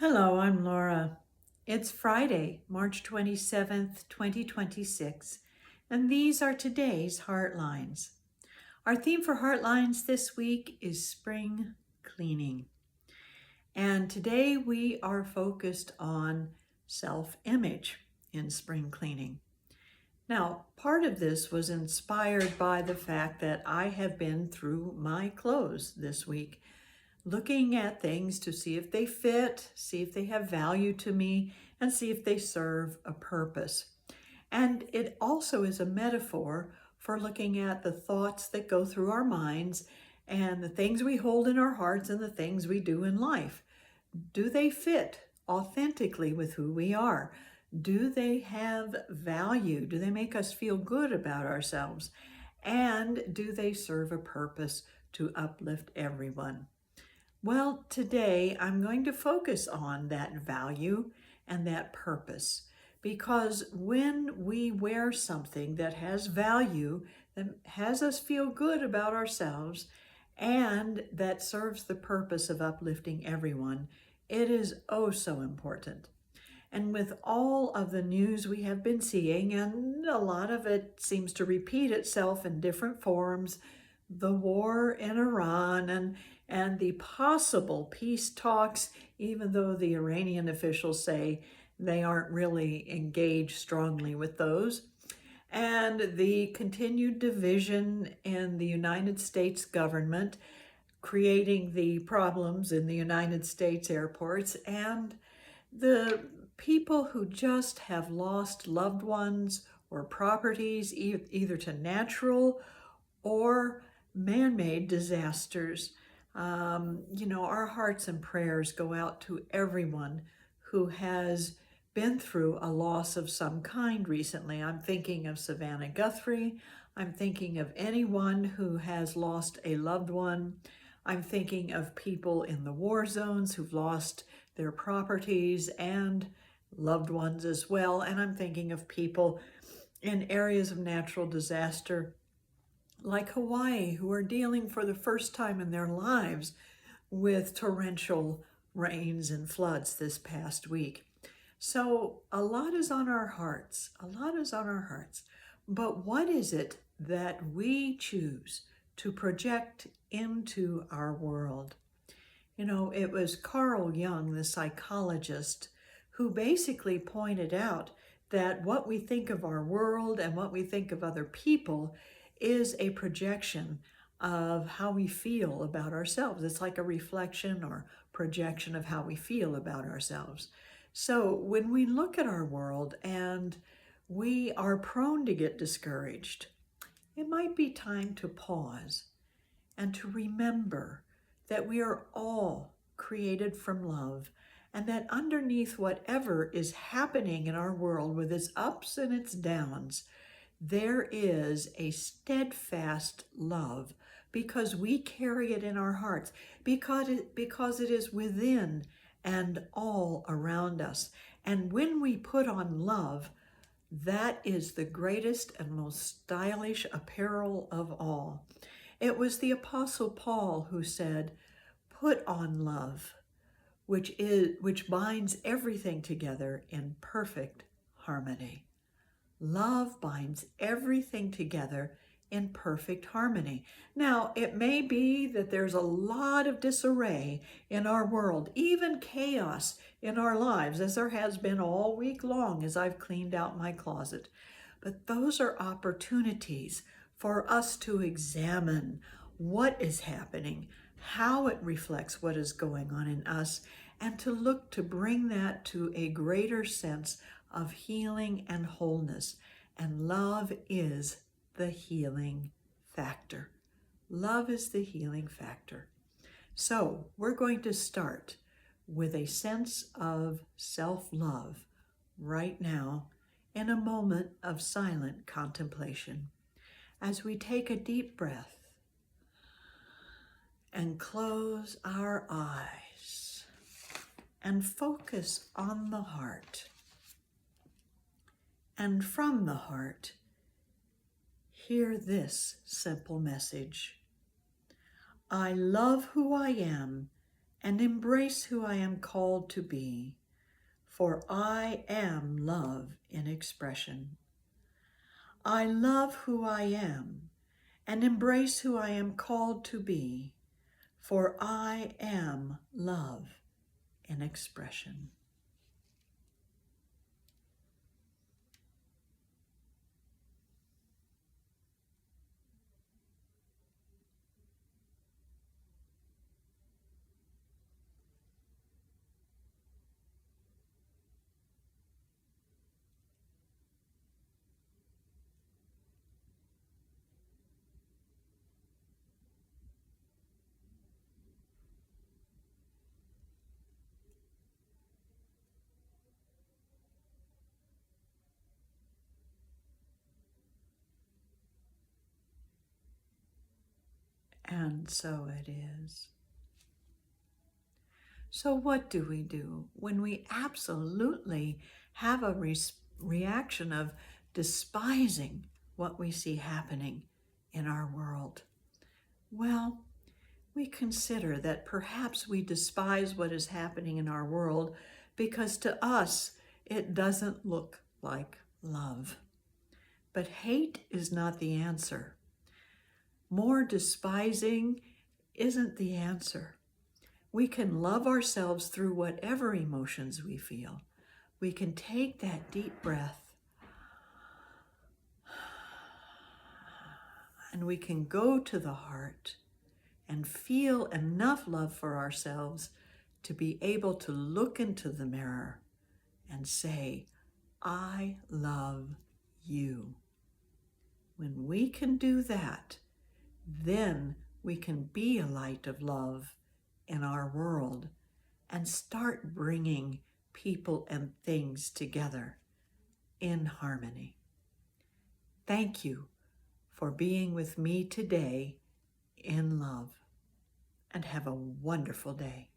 Hello, I'm Laura. It's Friday, March 27th, 2026, and these are today's Heartlines. Our theme for Heartlines this week is spring cleaning. And today we are focused on self-image in spring cleaning. Now, part of this was inspired by the fact that I have been through my clothes this week, looking at things to see if they fit, see if they have value to me, and see if they serve a purpose. And it also is a metaphor for looking at the thoughts that go through our minds and the things we hold in our hearts and the things we do in life. Do they fit authentically with who we are? Do they have value? Do they make us feel good about ourselves? And do they serve a purpose to uplift everyone? Well, today I'm going to focus on that value and that purpose, because when we wear something that has value, that has us feel good about ourselves, and that serves the purpose of uplifting everyone, it is oh so important. And with all of the news we have been seeing, and a lot of it seems to repeat itself in different forms, the war in Iran and the possible peace talks, even though the Iranian officials say they aren't really engaged strongly with those, and the continued division in the United States government, creating the problems in the United States airports, and the people who just have lost loved ones or properties, either to natural or man-made disasters. Our hearts and prayers go out to everyone who has been through a loss of some kind recently. I'm thinking of Savannah Guthrie. I'm thinking of anyone who has lost a loved one. I'm thinking of people in the war zones who've lost their properties and loved ones as well. And I'm thinking of people in areas of natural disaster like Hawaii, who are dealing for the first time in their lives with torrential rains and floods this past week. So a lot is on our hearts. A lot is on our hearts. But what is it that we choose to project into our world? It was Carl Jung, the psychologist, who basically pointed out that what we think of our world and what we think of other people is a projection of how we feel about ourselves. It's like a reflection or projection of how we feel about ourselves. So when we look at our world and we are prone to get discouraged, it might be time to pause and to remember that we are all created from love, and that underneath whatever is happening in our world with its ups and its downs, there is a steadfast love, because we carry it in our hearts, because it is within and all around us. And when we put on love, that is the greatest and most stylish apparel of all. It was the Apostle Paul who said, "Put on love, which binds everything together in perfect harmony." Love binds everything together in perfect harmony. Now, it may be that there's a lot of disarray in our world, even chaos in our lives, as there has been all week long as I've cleaned out my closet. But those are opportunities for us to examine what is happening, how it reflects what is going on in us, and to look to bring that to a greater sense of healing and wholeness. And love is the healing factor. Love is the healing factor. So we're going to start with a sense of self-love right now in a moment of silent contemplation, as we take a deep breath and close our eyes and focus on the heart. And from the heart, hear this simple message: I love who I am and embrace who I am called to be, for I am love in expression. I love who I am and embrace who I am called to be, for I am love in expression. And so it is. So what do we do when we absolutely have a reaction of despising what we see happening in our world? Well, we consider that perhaps we despise what is happening in our world because to us it doesn't look like love. But hate is not the answer. More despising isn't the answer. We can love ourselves through whatever emotions we feel. We can take that deep breath and we can go to the heart and feel enough love for ourselves to be able to look into the mirror and say, I love you. When we can do that, then we can be a light of love in our world and start bringing people and things together in harmony. Thank you for being with me today in love, and have a wonderful day.